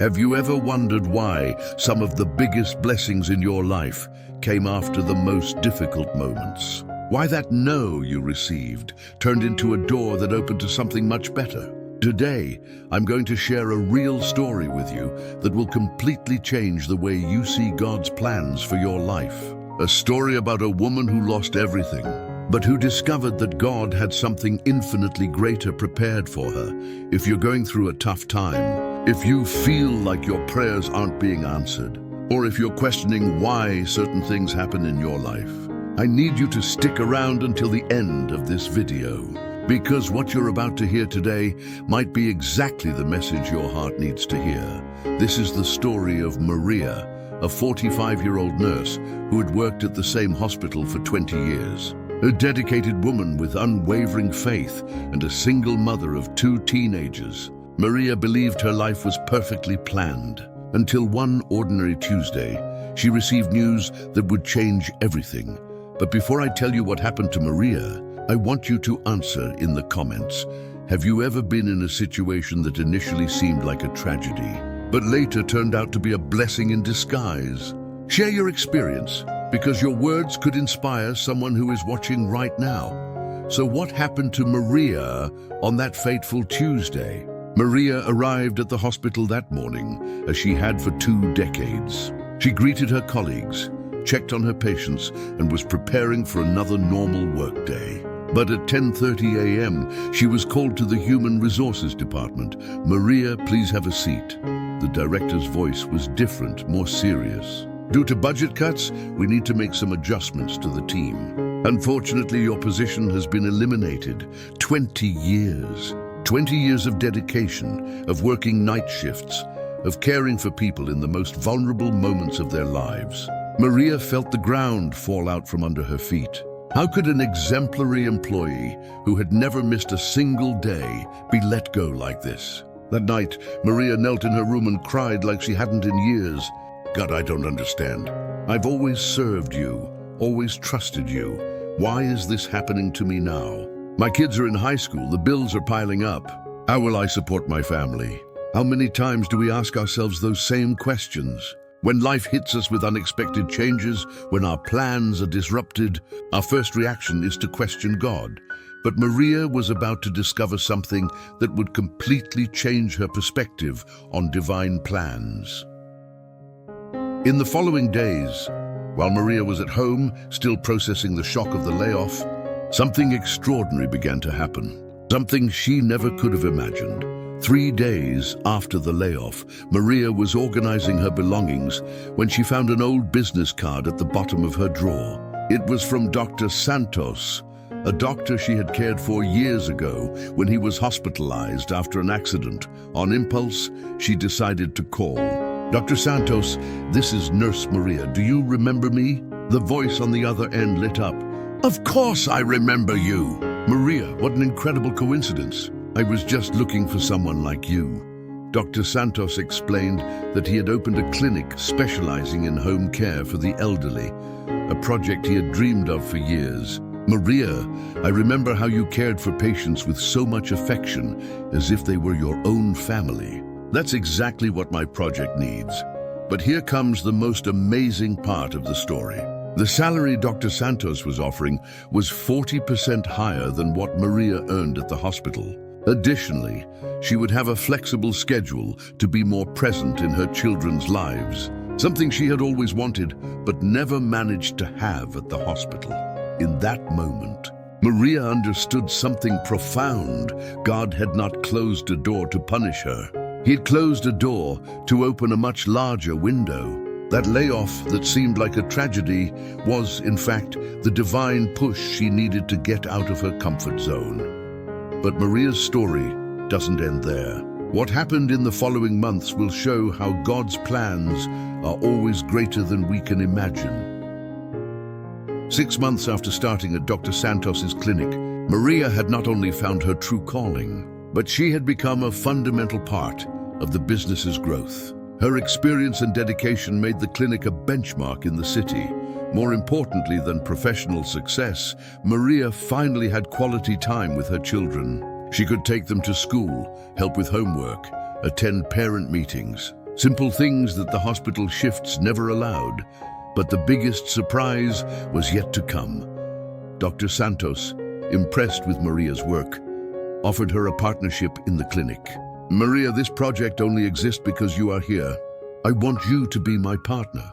Have you ever wondered why some of the biggest blessings in your life came after the most difficult moments? Why that no you received turned into a door that opened to something much better? Today, I'm going to share a real story with you that will completely change the way you see God's plans for your life. A story about a woman who lost everything, but who discovered that God had something infinitely greater prepared for her. If you're going through a tough time, if you feel like your prayers aren't being answered, or if you're questioning why certain things happen in your life, I need you to stick around until the end of this video, because what you're about to hear today might be exactly the message your heart needs to hear. This is the story of Maria, a 45-year-old nurse who had worked at the same hospital for 20 years. A dedicated woman with unwavering faith and a single mother of 2 teenagers. Maria believed her life was perfectly planned, until one ordinary Tuesday, she received news that would change everything. But before I tell you what happened to Maria, I want you to answer in the comments. Have you ever been in a situation that initially seemed like a tragedy, but later turned out to be a blessing in disguise? Share your experience, because your words could inspire someone who is watching right now. So what happened to Maria on that fateful Tuesday? Maria arrived at the hospital that morning, as she had for 2 decades. She greeted her colleagues, checked on her patients, and was preparing for another normal workday. But at 10:30 a.m., she was called to the Human Resources Department. "Maria, please have a seat." The director's voice was different, more serious. "Due to budget cuts, we need to make some adjustments to the team. Unfortunately, your position has been eliminated. 20 years. 20 years of dedication, of working night shifts, of caring for people in the most vulnerable moments of their lives." Maria felt the ground fall out from under her feet. How could an exemplary employee who had never missed a single day be let go like this? That night, Maria knelt in her room and cried like she hadn't in years. "God, I don't understand. I've always served you, always trusted you. Why is this happening to me now? My kids are in high school, the bills are piling up. How will I support my family?" How many times do we ask ourselves those same questions? When life hits us with unexpected changes, when our plans are disrupted, our first reaction is to question God. But Maria was about to discover something that would completely change her perspective on divine plans. In the following days, while Maria was at home, still processing the shock of the layoff, something extraordinary began to happen. Something she never could have imagined. 3 days after the layoff, Maria was organizing her belongings when she found an old business card at the bottom of her drawer. It was from Dr. Santos, a doctor she had cared for years ago when he was hospitalized after an accident. On impulse, she decided to call. "Dr. Santos, this is Nurse Maria. Do you remember me?" The voice on the other end lit up. "Of course I remember you." "Maria, what an incredible coincidence. I was just looking for someone like you." Dr. Santos explained that he had opened a clinic specializing in home care for the elderly, a project he had dreamed of for years. "Maria, I remember how you cared for patients with so much affection, as if they were your own family. That's exactly what my project needs." But here comes the most amazing part of the story. The salary Dr. Santos was offering was 40% higher than what Maria earned at the hospital. Additionally, she would have a flexible schedule to be more present in her children's lives, something she had always wanted but never managed to have at the hospital. In that moment, Maria understood something profound. God had not closed a door to punish her. He had closed a door to open a much larger window. That layoff that seemed like a tragedy was, in fact, the divine push she needed to get out of her comfort zone. But Maria's story doesn't end there. What happened in the following months will show how God's plans are always greater than we can imagine. 6 months after starting at Dr. Santos's clinic, Maria had not only found her true calling, but she had become a fundamental part of the business's growth. Her experience and dedication made the clinic a benchmark in the city. More importantly than professional success, Maria finally had quality time with her children. She could take them to school, help with homework, attend parent meetings. Simple things that the hospital shifts never allowed. But the biggest surprise was yet to come. Dr. Santos, impressed with Maria's work, offered her a partnership in the clinic. "Maria, this project only exists because you are here. I want you to be my partner."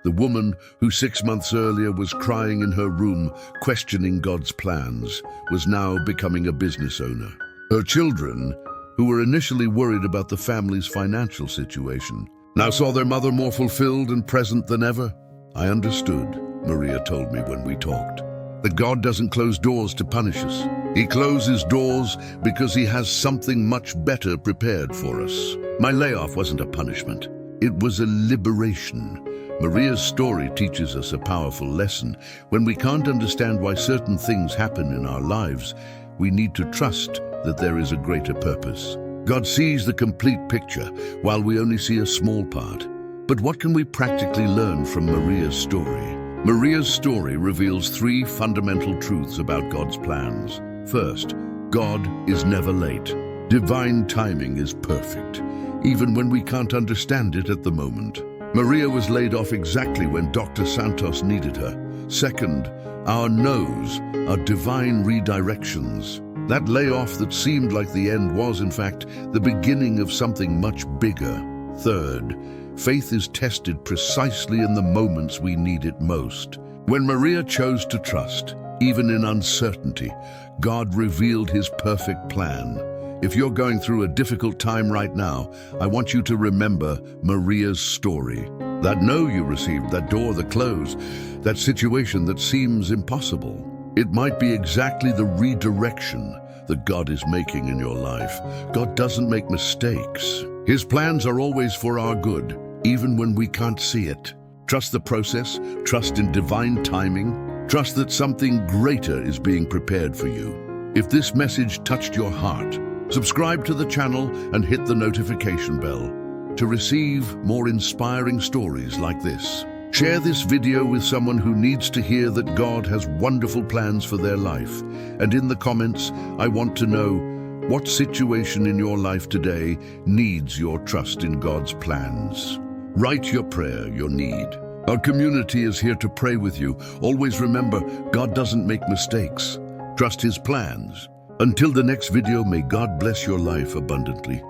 The woman who 6 months earlier was crying in her room, questioning God's plans, was now becoming a business owner. Her children, who were initially worried about the family's financial situation, now saw their mother more fulfilled and present than ever. "I understood," Maria told me when we talked, "that God doesn't close doors to punish us. He closes doors because he has something much better prepared for us." My layoff wasn't a punishment. It was a liberation. Maria's story teaches us a powerful lesson. When we can't understand why certain things happen in our lives, we need to trust that there is a greater purpose. God sees the complete picture, while we only see a small part. But what can we practically learn from Maria's story? Maria's story reveals 3 fundamental truths about God's plans. First, God is never late. Divine timing is perfect, even when we can't understand it at the moment. Maria was laid off exactly when Dr. Santos needed her. Second, our no's are divine redirections. That layoff that seemed like the end was, in fact, the beginning of something much bigger. Third, faith is tested precisely in the moments we need it most. When Maria chose to trust, even in uncertainty, God revealed his perfect plan. If you're going through a difficult time right now, I want you to remember Maria's story. That no you received, that door that closed, that situation that seems impossible. It might be exactly the redirection that God is making in your life. God doesn't make mistakes. His plans are always for our good, even when we can't see it. Trust the process, trust in divine timing, trust that something greater is being prepared for you. If this message touched your heart, subscribe to the channel and hit the notification bell to receive more inspiring stories like this. Share this video with someone who needs to hear that God has wonderful plans for their life. And in the comments, I want to know, what situation in your life today needs your trust in God's plans? Write your prayer, your need. Our community is here to pray with you. Always remember, God doesn't make mistakes. Trust his plans. Until the next video, may God bless your life abundantly.